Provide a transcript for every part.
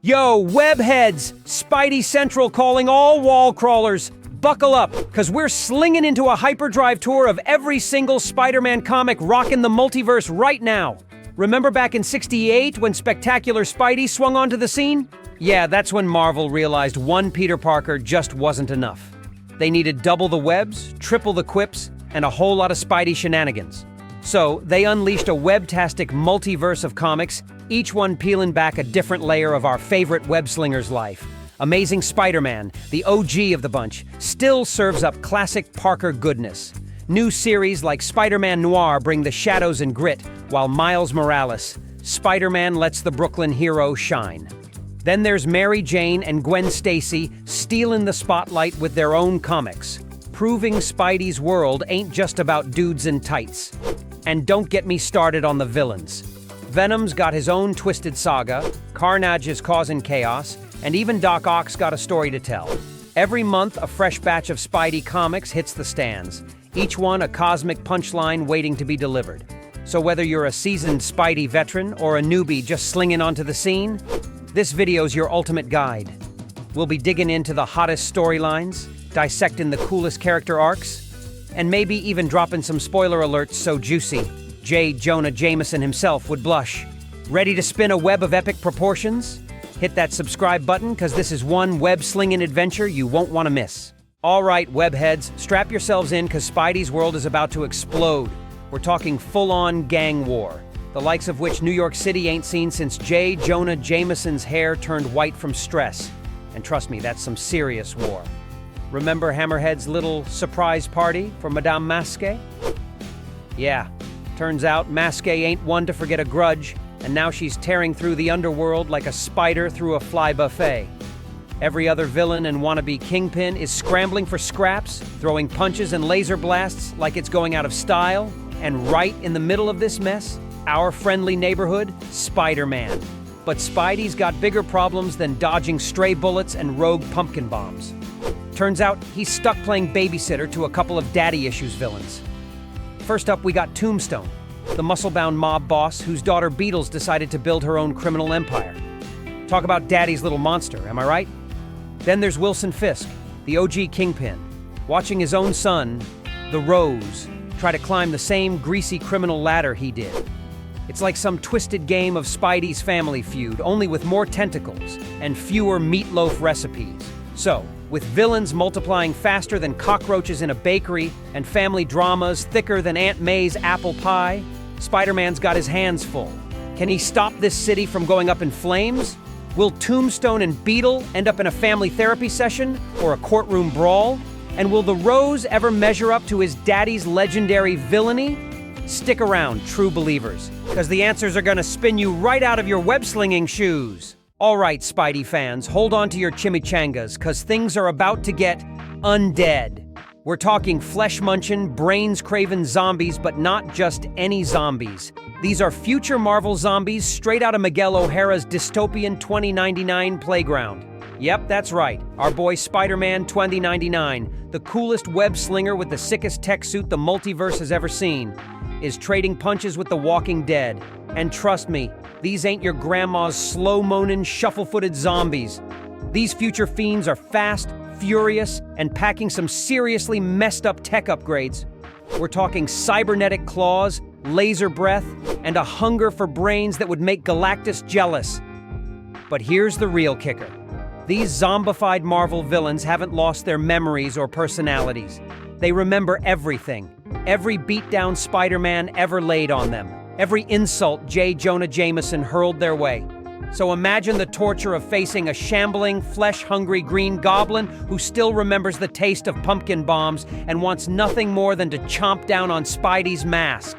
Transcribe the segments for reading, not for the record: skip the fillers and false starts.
Yo, webheads! Spidey Central calling all wall crawlers. Buckle up, cause we're slinging into a hyperdrive tour of every single Spider-Man comic rocking the multiverse right now. Remember back in '68 when Spectacular Spidey swung onto the scene? Yeah, that's when Marvel realized one Peter Parker just wasn't enough. They needed double the webs, triple the quips, and a whole lot of Spidey shenanigans. So, they unleashed a webtastic multiverse of comics, each one peeling back a different layer of our favorite web-slinger's life. Amazing Spider-Man, the OG of the bunch, still serves up classic Parker goodness. New series like Spider-Man Noir bring the shadows and grit, while Miles Morales, Spider-Man lets the Brooklyn hero shine. Then there's Mary Jane and Gwen Stacy stealing the spotlight with their own comics, proving Spidey's world ain't just about dudes in tights. And don't get me started on the villains. Venom's got his own twisted saga, Carnage is causing chaos, and even Doc Ock's got a story to tell. Every month, a fresh batch of Spidey comics hits the stands, each one a cosmic punchline waiting to be delivered. So whether you're a seasoned Spidey veteran or a newbie just slinging onto the scene, this video's your ultimate guide. We'll be digging into the hottest storylines, dissecting the coolest character arcs, and maybe even dropping some spoiler alerts so juicy J. Jonah Jameson himself would blush. Ready to spin a web of epic proportions? Hit that subscribe button, because this is one web-slinging adventure you won't want to miss. All right, webheads, strap yourselves in, because Spidey's world is about to explode. We're talking full-on gang war, the likes of which New York City ain't seen since J. Jonah Jameson's hair turned white from stress. And trust me, that's some serious war. Remember Hammerhead's little surprise party for Madame Masque? Yeah, turns out Masque ain't one to forget a grudge, and now she's tearing through the underworld like a spider through a fly buffet. Every other villain and wannabe kingpin is scrambling for scraps, throwing punches and laser blasts like it's going out of style, and right in the middle of this mess, our friendly neighborhood, Spider-Man. But Spidey's got bigger problems than dodging stray bullets and rogue pumpkin bombs. Turns out he's stuck playing babysitter to a couple of daddy issues villains. First up, we got Tombstone, the muscle-bound mob boss whose daughter Beetles decided to build her own criminal empire. Talk about daddy's little monster, am I right? Then there's Wilson Fisk, the OG kingpin, watching his own son, the Rose, try to climb the same greasy criminal ladder he did. It's like some twisted game of Spidey's Family Feud, only with more tentacles and fewer meatloaf recipes. So, with villains multiplying faster than cockroaches in a bakery and family dramas thicker than Aunt May's apple pie, Spider-Man's got his hands full. Can he stop this city from going up in flames? Will Tombstone and Beetle end up in a family therapy session or a courtroom brawl? And will the Rose ever measure up to his daddy's legendary villainy? Stick around, true believers, because the answers are gonna spin you right out of your web-slinging shoes. All right, Spidey fans, hold on to your chimichangas, because things are about to get undead. We're talking flesh-munching, brains-craving zombies, but not just any zombies. These are future Marvel zombies straight out of Miguel O'Hara's dystopian 2099 playground. Yep, that's right. Our boy Spider-Man 2099, the coolest web-slinger with the sickest tech suit the multiverse has ever seen, is trading punches with the Walking Dead. And trust me, these ain't your grandma's slow-moaning, shuffle-footed zombies. These future fiends are fast, furious, and packing some seriously messed up tech upgrades. We're talking cybernetic claws, laser breath, and a hunger for brains that would make Galactus jealous. But here's the real kicker. These zombified Marvel villains haven't lost their memories or personalities. They remember everything. Every beatdown Spider-Man ever laid on them. Every insult J. Jonah Jameson hurled their way. So imagine the torture of facing a shambling, flesh-hungry Green Goblin who still remembers the taste of pumpkin bombs and wants nothing more than to chomp down on Spidey's mask.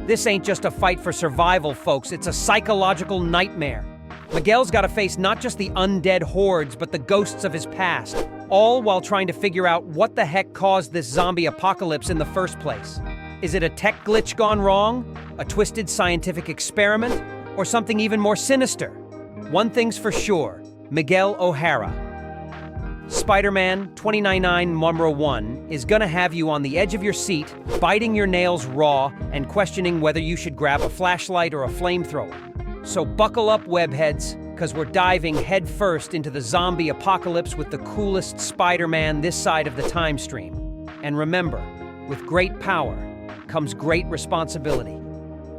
This ain't just a fight for survival, folks. It's a psychological nightmare. Miguel's got to face not just the undead hordes, but the ghosts of his past, all while trying to figure out what the heck caused this zombie apocalypse in the first place. Is it a tech glitch gone wrong? A twisted scientific experiment? Or something even more sinister? One thing's for sure, Miguel O'Hara. Spider-Man 2099-1 is gonna have you on the edge of your seat, biting your nails raw, and questioning whether you should grab a flashlight or a flamethrower. So buckle up, webheads. because we're diving headfirst into the zombie apocalypse with the coolest Spider-Man this side of the time stream. And remember, with great power comes great responsibility,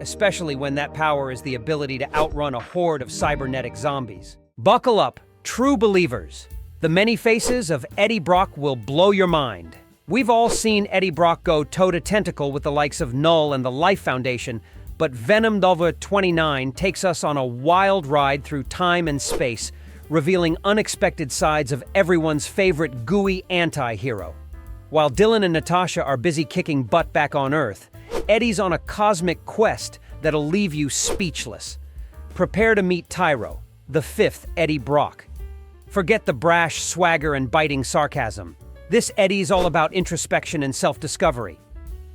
especially when that power is the ability to outrun a horde of cybernetic zombies. Buckle up, true believers. The many faces of Eddie Brock will blow your mind. We've all seen Eddie Brock go toe-to-tentacle with the likes of Null and the Life Foundation, but Venom Vol.5 takes us on a wild ride through time and space, revealing unexpected sides of everyone's favorite gooey anti-hero. While Dylan and Natasha are busy kicking butt back on Earth, Eddie's on a cosmic quest that'll leave you speechless. Prepare to meet Tyro, the fifth Eddie Brock. Forget the brash swagger and biting sarcasm. This Eddie's all about introspection and self-discovery.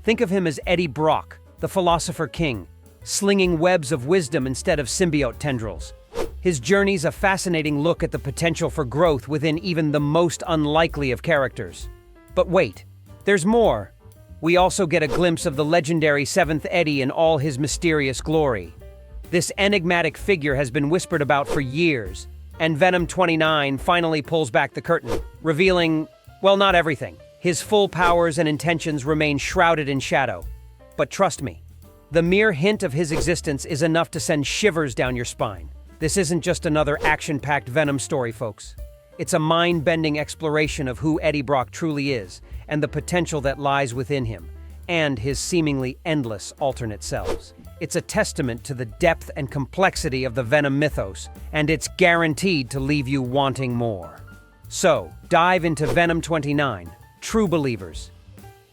Think of him as Eddie Brock, the Philosopher King, slinging webs of wisdom instead of symbiote tendrils. His journey's a fascinating look at the potential for growth within even the most unlikely of characters. But wait, there's more. We also get a glimpse of the legendary Seventh Eddie in all his mysterious glory. This enigmatic figure has been whispered about for years, and Venom 29 finally pulls back the curtain, revealing, well, not everything. His full powers and intentions remain shrouded in shadow. But trust me, the mere hint of his existence is enough to send shivers down your spine. This isn't just another action-packed Venom story, folks. It's a mind-bending exploration of who Eddie Brock truly is, and the potential that lies within him, and his seemingly endless alternate selves. It's a testament to the depth and complexity of the Venom mythos, and it's guaranteed to leave you wanting more. So, dive into Venom 29, true believers.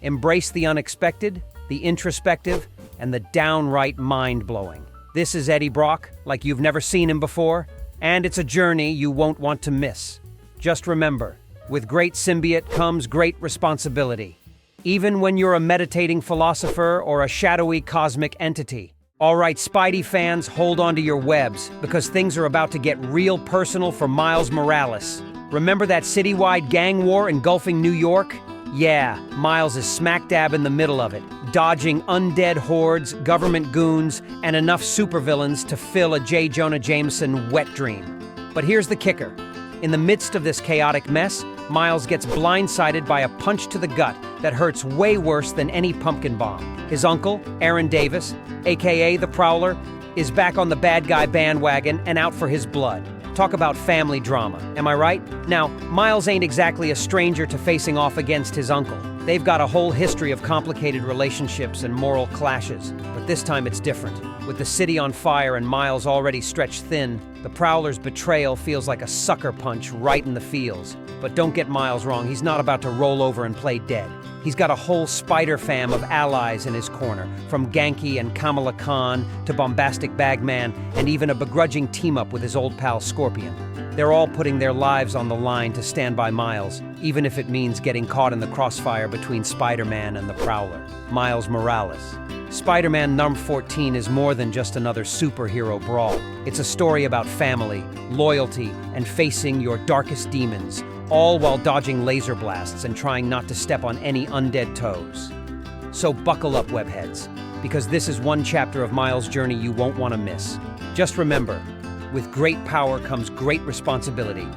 Embrace the unexpected, the introspective, and the downright mind-blowing. This is Eddie Brock, like you've never seen him before, and it's a journey you won't want to miss. Just remember, with great symbiote comes great responsibility, even when you're a meditating philosopher or a shadowy cosmic entity. All right, Spidey fans, hold on to your webs, because things are about to get real personal for Miles Morales. Remember that citywide gang war engulfing New York? Yeah, Miles is smack dab in the middle of it, dodging undead hordes, government goons, and enough supervillains to fill a J. Jonah Jameson wet dream. But here's the kicker. In the midst of this chaotic mess, Miles gets blindsided by a punch to the gut that hurts way worse than any pumpkin bomb. His uncle, Aaron Davis, aka the Prowler, is back on the bad guy bandwagon and out for his blood. Talk about family drama, am I right? Now, Miles ain't exactly a stranger to facing off against his uncle. They've got a whole history of complicated relationships and moral clashes, but this time it's different. With the city on fire and Miles already stretched thin, the Prowler's betrayal feels like a sucker punch right in the feels. But don't get Miles wrong, he's not about to roll over and play dead. He's got a whole spider fam of allies in his corner, from Genki and Kamala Khan to Bombastic Bagman, and even a begrudging team-up with his old pal Scorpion. They're all putting their lives on the line to stand by Miles, even if it means getting caught in the crossfire between Spider-Man and the Prowler, Miles Morales. Spider-Man number 14 is more than just another superhero brawl. It's a story about family, loyalty, and facing your darkest demons, all while dodging laser blasts and trying not to step on any undead toes. So buckle up, webheads, because this is one chapter of Miles' journey you won't want to miss. Just remember, with great power comes great responsibility.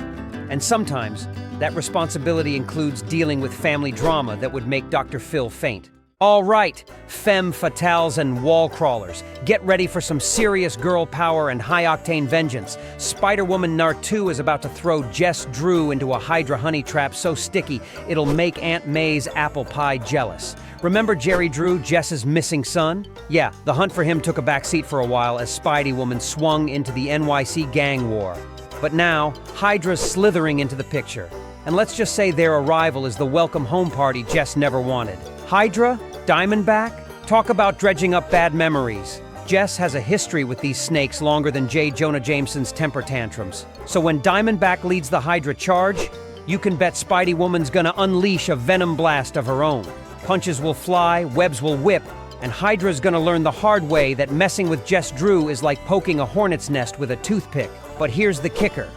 And sometimes, that responsibility includes dealing with family drama that would make Dr. Phil faint. All right, femme fatales and wall crawlers, get ready for some serious girl power and high-octane vengeance. Spider-Woman Nar 2 is about to throw Jess Drew into a Hydra honey trap so sticky it'll make Aunt May's apple pie jealous. Remember Jerry Drew, Jess's missing son? Yeah, the hunt for him took a backseat for a while as Spidey-Woman swung into the NYC gang war. But now, Hydra's slithering into the picture. And let's just say their arrival is the welcome home party Jess never wanted. Hydra? Diamondback? Talk about dredging up bad memories. Jess has a history with these snakes longer than J. Jonah Jameson's temper tantrums. So when Diamondback leads the Hydra charge, you can bet Spidey-Woman's gonna unleash a venom blast of her own. Punches will fly, webs will whip, and Hydra's gonna learn the hard way that messing with Jess Drew is like poking a hornet's nest with a toothpick. But here's the kicker.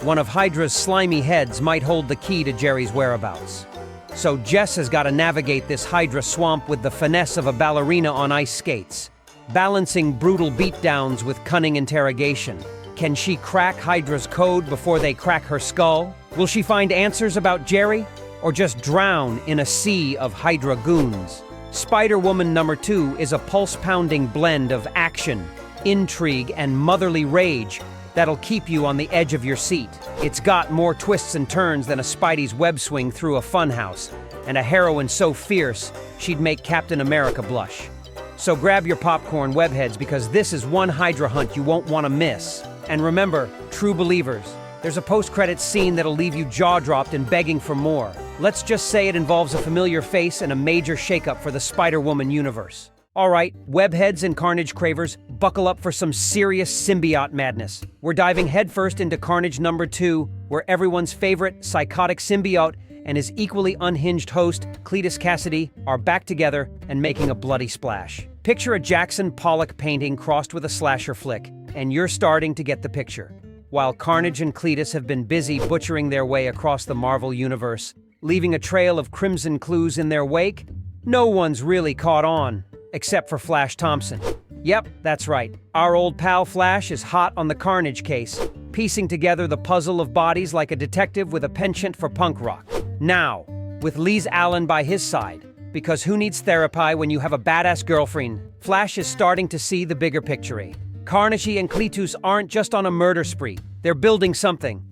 One of Hydra's slimy heads might hold the key to Jerry's whereabouts. So Jess has got to navigate this Hydra swamp with the finesse of a ballerina on ice skates, balancing brutal beatdowns with cunning interrogation. Can she crack Hydra's code before they crack her skull? Will she find answers about Jerry? Or just drown in a sea of Hydra goons? Spider-Woman number 2 is a pulse-pounding blend of action, intrigue, and motherly rage that'll keep you on the edge of your seat. It's got more twists and turns than a Spidey's web swing through a funhouse, and a heroine so fierce she'd make Captain America blush. So grab your popcorn, webheads, because this is one Hydra hunt you won't want to miss. And remember, true believers, there's a post-credits scene that'll leave you jaw-dropped and begging for more. Let's just say it involves a familiar face and a major shakeup for the Spider-Woman universe. All right, webheads and Carnage cravers, buckle up for some serious symbiote madness. We're diving headfirst into Carnage number 2, where everyone's favorite psychotic symbiote and his equally unhinged host, Cletus Cassidy, are back together and making a bloody splash. Picture a Jackson Pollock painting crossed with a slasher flick, and you're starting to get the picture. While Carnage and Cletus have been busy butchering their way across the Marvel Universe, leaving a trail of crimson clues in their wake, no one's really caught on, except for Flash Thompson. Yep, that's right. Our old pal Flash is hot on the Carnage case, piecing together the puzzle of bodies like a detective with a penchant for punk rock. Now, with Liz Allen by his side, because who needs therapy when you have a badass girlfriend? Flash is starting to see the bigger picture. Carnage and Cletus aren't just on a murder spree. They're building something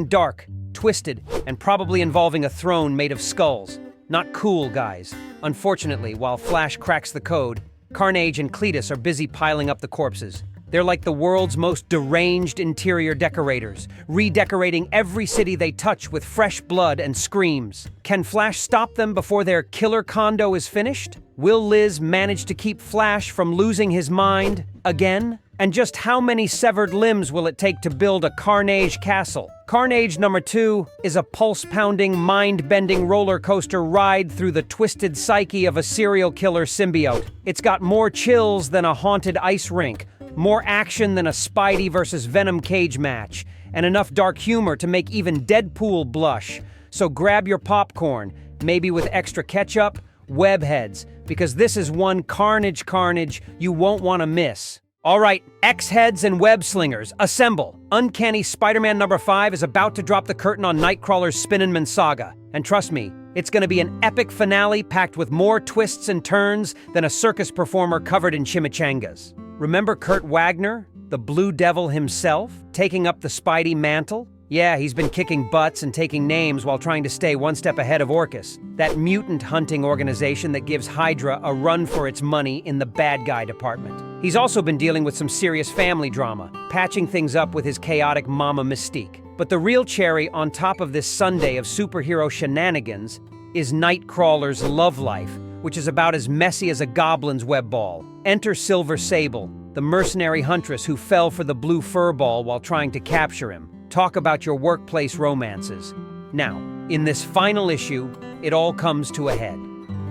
dark, twisted, and probably involving a throne made of skulls. Not cool, guys. Unfortunately, while Flash cracks the code, Carnage and Cletus are busy piling up the corpses. They're like the world's most deranged interior decorators, redecorating every city they touch with fresh blood and screams. Can Flash stop them before their killer condo is finished? Will Liz manage to keep Flash from losing his mind again? And just how many severed limbs will it take to build a Carnage castle? Carnage number 2 is a pulse-pounding, mind-bending roller coaster ride through the twisted psyche of a serial killer symbiote. It's got more chills than a haunted ice rink, more action than a Spidey versus Venom cage match, and enough dark humor to make even Deadpool blush. So grab your popcorn, maybe with extra ketchup, webheads, because this is one carnage you won't want to miss. All right, X-heads and web-slingers, assemble! Uncanny Spider-Man number 5 is about to drop the curtain on Nightcrawler's Spinnenman saga. And trust me, it's going to be an epic finale packed with more twists and turns than a circus performer covered in chimichangas. Remember Kurt Wagner, the Blue Devil himself, taking up the Spidey mantle? Yeah, he's been kicking butts and taking names while trying to stay one step ahead of Orcus, that mutant hunting organization that gives Hydra a run for its money in the bad guy department. He's also been dealing with some serious family drama, patching things up with his chaotic mama Mystique. But the real cherry on top of this Sunday of superhero shenanigans is Nightcrawler's love life, which is about as messy as a goblin's web ball. Enter Silver Sable, the mercenary huntress who fell for the blue furball while trying to capture him. Talk about your workplace romances. Now, in this final issue, it all comes to a head.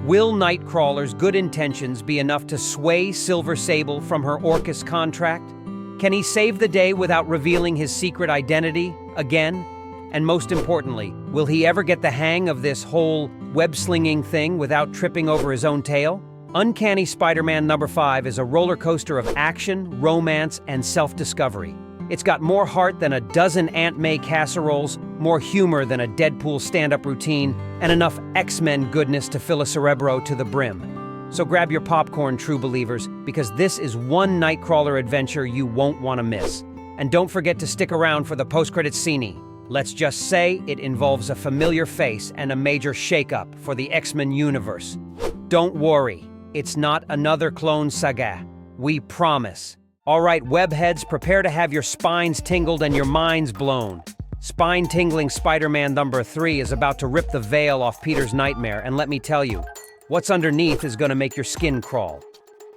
Will Nightcrawler's good intentions be enough to sway Silver Sable from her Orcus contract? Can he save the day without revealing his secret identity again? And most importantly, will he ever get the hang of this whole web-slinging thing without tripping over his own tail? Uncanny Spider-Man number 5 is a roller coaster of action, romance, and self-discovery. It's got more heart than a dozen Aunt May casseroles, more humor than a Deadpool stand-up routine, and enough X-Men goodness to fill a Cerebro to the brim. So grab your popcorn, true believers, because this is one Nightcrawler adventure you won't want to miss. And don't forget to stick around for the post-credits scene. Let's just say it involves a familiar face and a major shakeup for the X-Men universe. Don't worry, it's not another clone saga. We promise. All right, webheads, prepare to have your spines tingled and your minds blown. Spine-Tingling Spider-Man number 3 is about to rip the veil off Peter's nightmare, and let me tell you, what's underneath is gonna make your skin crawl.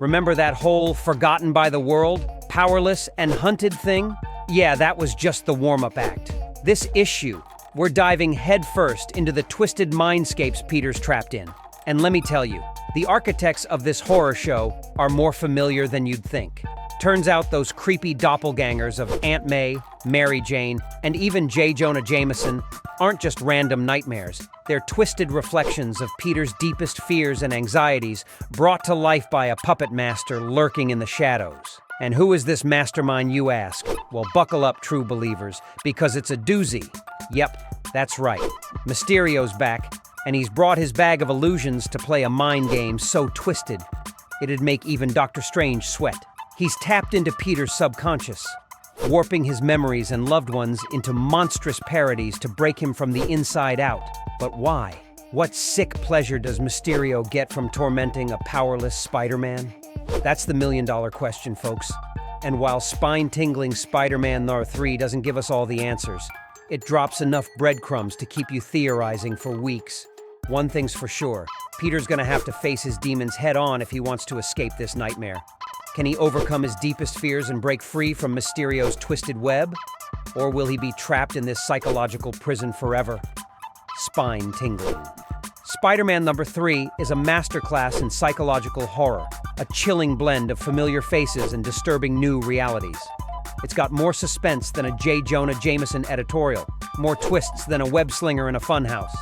Remember that whole forgotten by the world, powerless and hunted thing? Yeah, that was just the warm-up act. This issue, we're diving headfirst into the twisted mindscapes Peter's trapped in. And let me tell you, the architects of this horror show are more familiar than you'd think. Turns out those creepy doppelgangers of Aunt May, Mary Jane, and even J. Jonah Jameson aren't just random nightmares. They're twisted reflections of Peter's deepest fears and anxieties brought to life by a puppet master lurking in the shadows. And who is this mastermind, you ask? Well, buckle up, true believers, because it's a doozy. Yep, that's right. Mysterio's back, and he's brought his bag of illusions to play a mind game so twisted, it'd make even Dr. Strange sweat. He's tapped into Peter's subconscious, warping his memories and loved ones into monstrous parodies to break him from the inside out. But why? What sick pleasure does Mysterio get from tormenting a powerless Spider-Man? That's the million-dollar question, folks. And while Spine-Tingling Spider-Man 3 doesn't give us all the answers, it drops enough breadcrumbs to keep you theorizing for weeks. One thing's for sure, Peter's gonna have to face his demons head-on if he wants to escape this nightmare. Can he overcome his deepest fears and break free from Mysterio's twisted web? Or will he be trapped in this psychological prison forever? Spine-tingling. Spider-Man number 3 is a masterclass in psychological horror, a chilling blend of familiar faces and disturbing new realities. It's got more suspense than a J. Jonah Jameson editorial, more twists than a web-slinger in a funhouse,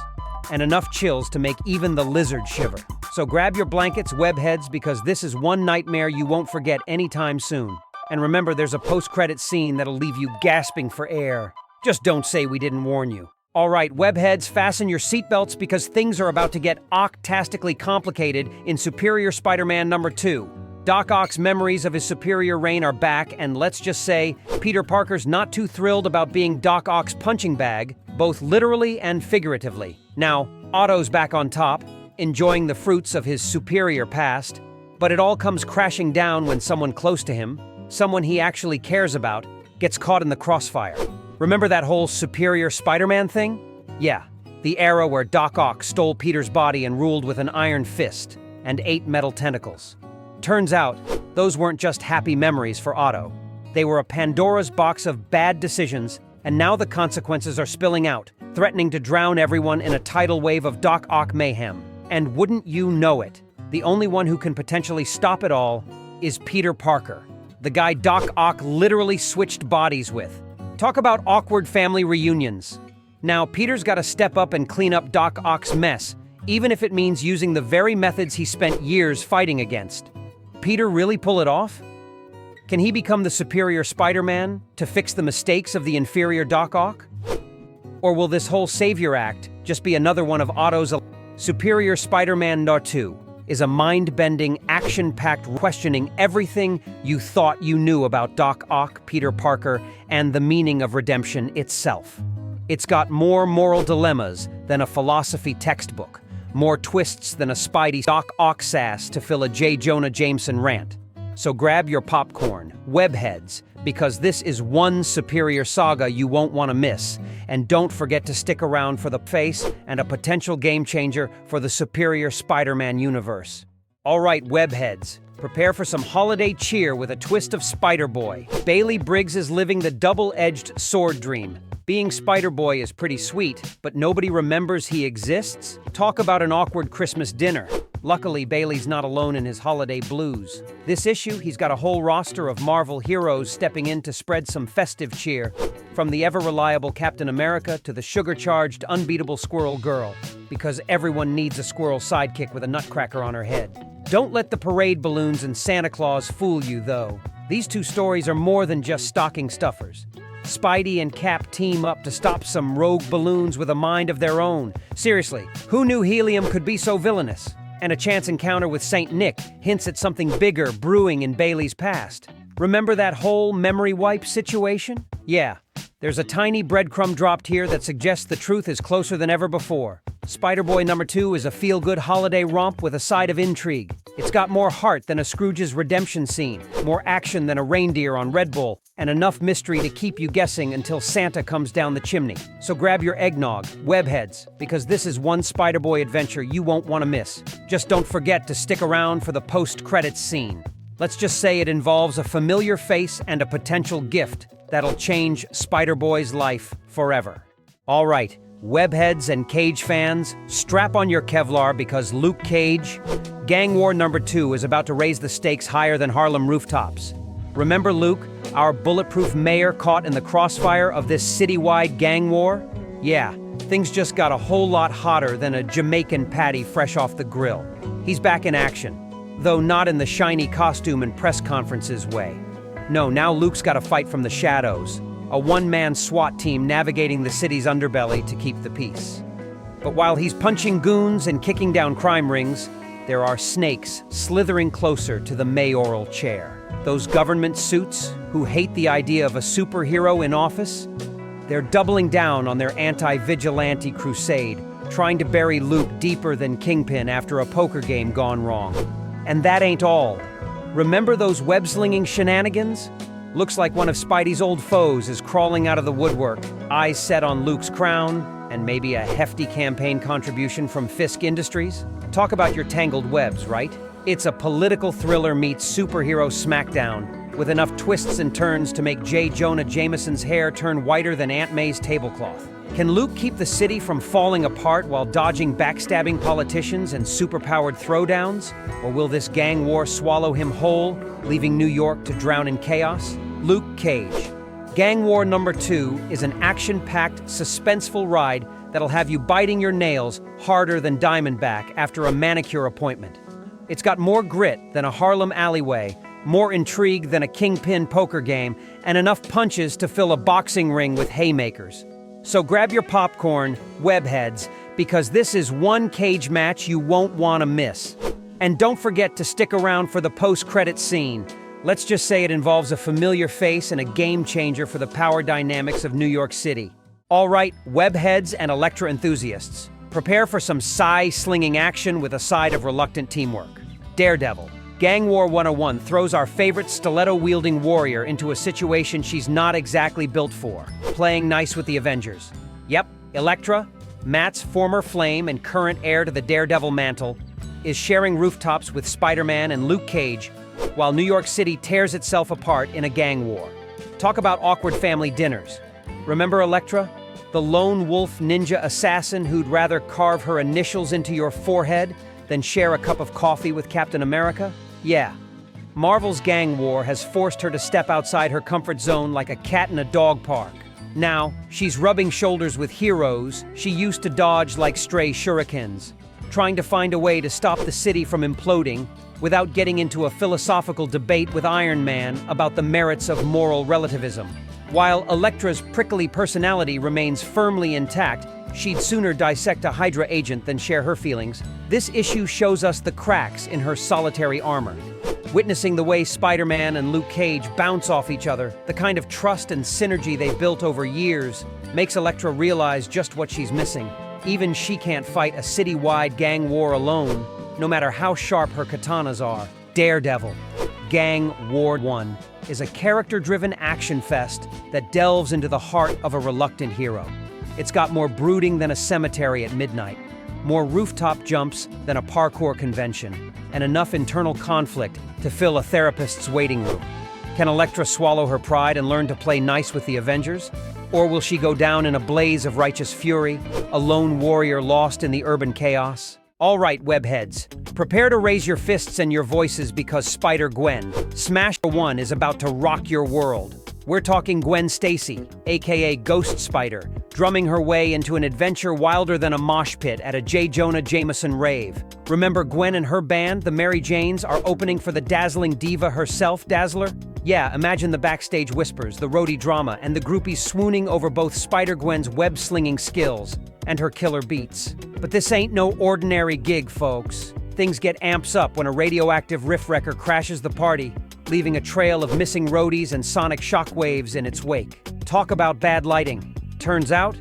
and enough chills to make even the lizard shiver. So grab your blankets, webheads, because this is one nightmare you won't forget anytime soon. And remember, there's a post-credit scene that'll leave you gasping for air. Just don't say we didn't warn you. All right, webheads, fasten your seatbelts because things are about to get octastically complicated in Superior Spider-Man number 2. Doc Ock's memories of his superior reign are back, and let's just say, Peter Parker's not too thrilled about being Doc Ock's punching bag, both literally and figuratively. Now, Otto's back on top, enjoying the fruits of his superior past, but it all comes crashing down when someone close to him, someone he actually cares about, gets caught in the crossfire. Remember that whole Superior Spider-Man thing? Yeah, the era where Doc Ock stole Peter's body and ruled with an iron fist and 8 metal tentacles. Turns out, those weren't just happy memories for Otto. They were a Pandora's box of bad decisions, and now the consequences are spilling out, threatening to drown everyone in a tidal wave of Doc Ock mayhem. And wouldn't you know it, the only one who can potentially stop it all is Peter Parker, the guy Doc Ock literally switched bodies with. Talk about awkward family reunions. Now, Peter's got to step up and clean up Doc Ock's mess, even if it means using the very methods he spent years fighting against. Peter really pull it off? Can he become the superior Spider-Man to fix the mistakes of the inferior Doc Ock? Or will this whole savior act just be another one of Otto's? Superior Spider-Man 2 is a mind-bending, action-packed questioning everything you thought you knew about Doc Ock, Peter Parker, and the meaning of redemption itself. It's got more moral dilemmas than a philosophy textbook, more twists than a Spidey Doc Ock sass to fill a J. Jonah Jameson rant. So grab your popcorn, webheads, because this is one superior saga you won't want to miss. And don't forget to stick around for the face and a potential game changer for the Superior Spider-Man universe. All right, webheads, prepare for some holiday cheer with a twist of Spider-Boy. Bailey Briggs is living the double-edged sword dream. Being Spider-Boy is pretty sweet, but nobody remembers he exists? Talk about an awkward Christmas dinner. Luckily, Bailey's not alone in his holiday blues. This issue, he's got a whole roster of Marvel heroes stepping in to spread some festive cheer, from the ever-reliable Captain America to the sugar-charged, unbeatable Squirrel Girl, because everyone needs a squirrel sidekick with a nutcracker on her head. Don't let the parade balloons and Santa Claus fool you, though. These two stories are more than just stocking stuffers. Spidey and Cap team up to stop some rogue balloons with a mind of their own. Seriously, who knew helium could be so villainous? And a chance encounter with Saint Nick hints at something bigger brewing in Bailey's past. Remember that whole memory wipe situation? Yeah, there's a tiny breadcrumb dropped here that suggests the truth is closer than ever before. Spider-Boy number 2 is a feel-good holiday romp with a side of intrigue. It's got more heart than a Scrooge's redemption scene, more action than a reindeer on Red Bull, and enough mystery to keep you guessing until Santa comes down the chimney. So grab your eggnog, webheads, because this is one Spider-Boy adventure you won't want to miss. Just don't forget to stick around for the post-credits scene. Let's just say it involves a familiar face and a potential gift that'll change Spider-Boy's life forever. All right, webheads and Cage fans, strap on your Kevlar because Luke Cage, Gang War number 2 is about to raise the stakes higher than Harlem rooftops. Remember Luke, our bulletproof mayor caught in the crossfire of this citywide gang war? Yeah, things just got a whole lot hotter than a Jamaican patty fresh off the grill. He's back in action, though not in the shiny costume and press conferences way. No, now Luke's got to fight from the shadows, a one-man SWAT team navigating the city's underbelly to keep the peace. But while he's punching goons and kicking down crime rings, there are snakes slithering closer to the mayoral chair. Those government suits who hate the idea of a superhero in office, they're doubling down on their anti-vigilante crusade, trying to bury Luke deeper than Kingpin after a poker game gone wrong. And that ain't all. Remember those web-slinging shenanigans? Looks like one of Spidey's old foes is crawling out of the woodwork, eyes set on Luke's crown, and maybe a hefty campaign contribution from Fisk Industries. Talk about your tangled webs, right? It's a political thriller meets superhero smackdown, with enough twists and turns to make J. Jonah Jameson's hair turn whiter than Aunt May's tablecloth. Can Luke keep the city from falling apart while dodging backstabbing politicians and superpowered throwdowns? Or will this gang war swallow him whole, leaving New York to drown in chaos? Luke Cage. Gang War number 2 is an action-packed, suspenseful ride that'll have you biting your nails harder than Diamondback after a manicure appointment. It's got more grit than a Harlem alleyway, more intrigue than a Kingpin poker game, and enough punches to fill a boxing ring with haymakers. So grab your popcorn, webheads, because this is one Cage match you won't want to miss. And don't forget to stick around for the post-credit scene. Let's just say it involves a familiar face and a game changer for the power dynamics of New York City. All right, webheads and Elektra enthusiasts, prepare for some sigh-slinging action with a side of reluctant teamwork. Daredevil. Gang War 101 throws our favorite stiletto-wielding warrior into a situation she's not exactly built for, playing nice with the Avengers. Yep, Elektra, Matt's former flame and current heir to the Daredevil mantle, is sharing rooftops with Spider-Man and Luke Cage, while New York City tears itself apart in a gang war. Talk about awkward family dinners. Remember Elektra? The lone wolf ninja assassin who'd rather carve her initials into your forehead than share a cup of coffee with Captain America? Yeah. Marvel's gang war has forced her to step outside her comfort zone like a cat in a dog park. Now, she's rubbing shoulders with heroes she used to dodge like stray shurikens, trying to find a way to stop the city from imploding without getting into a philosophical debate with Iron Man about the merits of moral relativism. While Elektra's prickly personality remains firmly intact, she'd sooner dissect a Hydra agent than share her feelings. This issue shows us the cracks in her solitary armor. Witnessing the way Spider-Man and Luke Cage bounce off each other, the kind of trust and synergy they've built over years, makes Elektra realize just what she's missing. Even she can't fight a city-wide gang war alone, no matter how sharp her katanas are. Daredevil. Gang War 1 is a character-driven action fest that delves into the heart of a reluctant hero. It's got more brooding than a cemetery at midnight, more rooftop jumps than a parkour convention, and enough internal conflict to fill a therapist's waiting room. Can Elektra swallow her pride and learn to play nice with the Avengers? Or will she go down in a blaze of righteous fury, a lone warrior lost in the urban chaos? All right, webheads, prepare to raise your fists and your voices because Spider-Gwen Smash 1 is about to rock your world. We're talking Gwen Stacy, aka Ghost Spider, drumming her way into an adventure wilder than a mosh pit at a J. Jonah Jameson rave. Remember Gwen and her band, the Mary Janes, are opening for the dazzling diva herself, Dazzler? Yeah, imagine the backstage whispers, the roadie drama, and the groupies swooning over both Spider-Gwen's web-slinging skills and her killer beats. But this ain't no ordinary gig, folks. Things get amps up when a radioactive riff wrecker crashes the party, leaving a trail of missing roadies and sonic shockwaves in its wake. Talk about bad lighting. Turns out,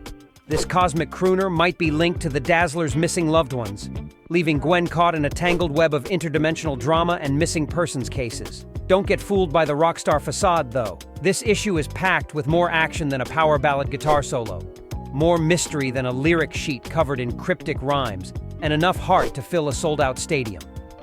this cosmic crooner might be linked to the Dazzler's missing loved ones, leaving Gwen caught in a tangled web of interdimensional drama and missing persons cases. Don't get fooled by the rockstar facade, though. This issue is packed with more action than a power ballad guitar solo, more mystery than a lyric sheet covered in cryptic rhymes, and enough heart to fill a sold-out stadium.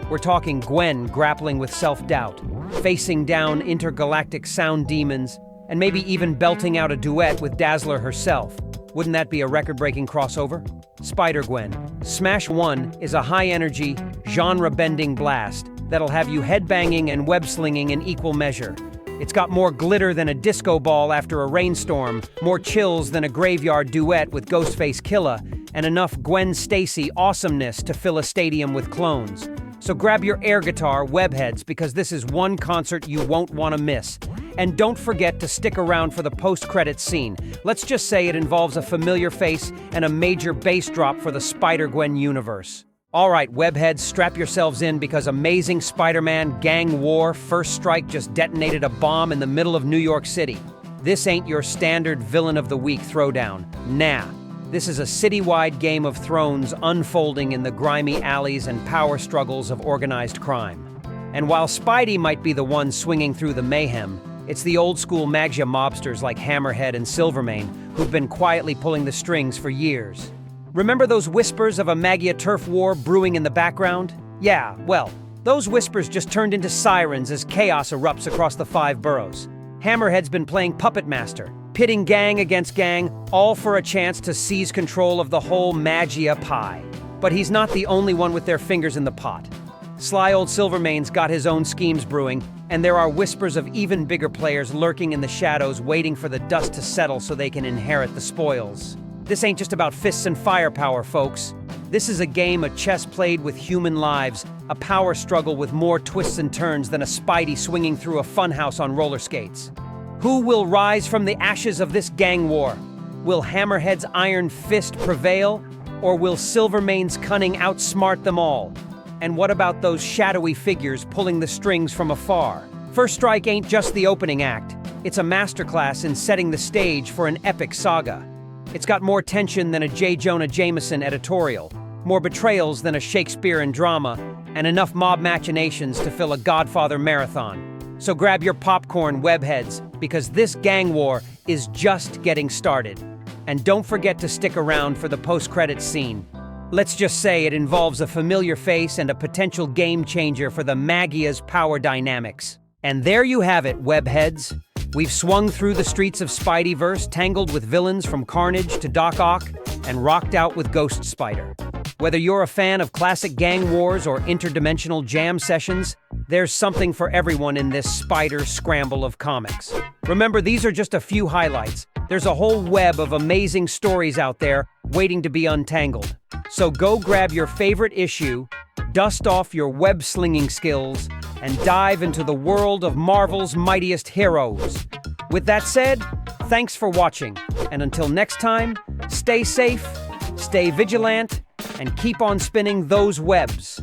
We're talking Gwen grappling with self-doubt, facing down intergalactic sound demons, and maybe even belting out a duet with Dazzler herself. Wouldn't that be a record-breaking crossover? Spider-Gwen Smash 1 is a high-energy, genre-bending blast that'll have you headbanging and web-slinging in equal measure. It's got more glitter than a disco ball after a rainstorm, more chills than a graveyard duet with Ghostface Killah, and enough Gwen Stacy awesomeness to fill a stadium with clones. So grab your air guitar, webheads, because this is one concert you won't want to miss. And don't forget to stick around for the post-credits scene. Let's just say it involves a familiar face and a major bass drop for the Spider-Gwen universe. All right, webheads, strap yourselves in because Amazing Spider-Man Gang War First Strike just detonated a bomb in the middle of New York City. This ain't your standard Villain of the Week throwdown. Nah. This is a citywide Game of Thrones unfolding in the grimy alleys and power struggles of organized crime. And while Spidey might be the one swinging through the mayhem, it's the old-school Maggia mobsters like Hammerhead and Silvermane who've been quietly pulling the strings for years. Remember those whispers of a Maggia turf war brewing in the background? Yeah, well, those whispers just turned into sirens as chaos erupts across the 5 boroughs. Hammerhead's been playing Puppet Master, pitting gang against gang, all for a chance to seize control of the whole Maggia pie. But he's not the only one with their fingers in the pot. Sly old Silvermane's got his own schemes brewing, and there are whispers of even bigger players lurking in the shadows waiting for the dust to settle so they can inherit the spoils. This ain't just about fists and firepower, folks. This is a game of chess played with human lives, a power struggle with more twists and turns than a Spidey swinging through a funhouse on roller skates. Who will rise from the ashes of this gang war? Will Hammerhead's iron fist prevail, or will Silvermane's cunning outsmart them all? And what about those shadowy figures pulling the strings from afar? First Strike ain't just the opening act. It's a masterclass in setting the stage for an epic saga. It's got more tension than a J. Jonah Jameson editorial, more betrayals than a Shakespearean drama, and enough mob machinations to fill a Godfather marathon. So grab your popcorn, webheads, because this gang war is just getting started. And don't forget to stick around for the post-credits scene. Let's just say it involves a familiar face and a potential game changer for the Maggia's power dynamics. And there you have it, webheads. We've swung through the streets of Spideyverse, tangled with villains from Carnage to Doc Ock, and rocked out with Ghost Spider. Whether you're a fan of classic gang wars or interdimensional jam sessions, there's something for everyone in this spider scramble of comics. Remember, these are just a few highlights. There's a whole web of amazing stories out there waiting to be untangled. So go grab your favorite issue, dust off your web-slinging skills, and dive into the world of Marvel's mightiest heroes. With that said, thanks for watching, and until next time, stay safe, stay vigilant, and keep on spinning those webs.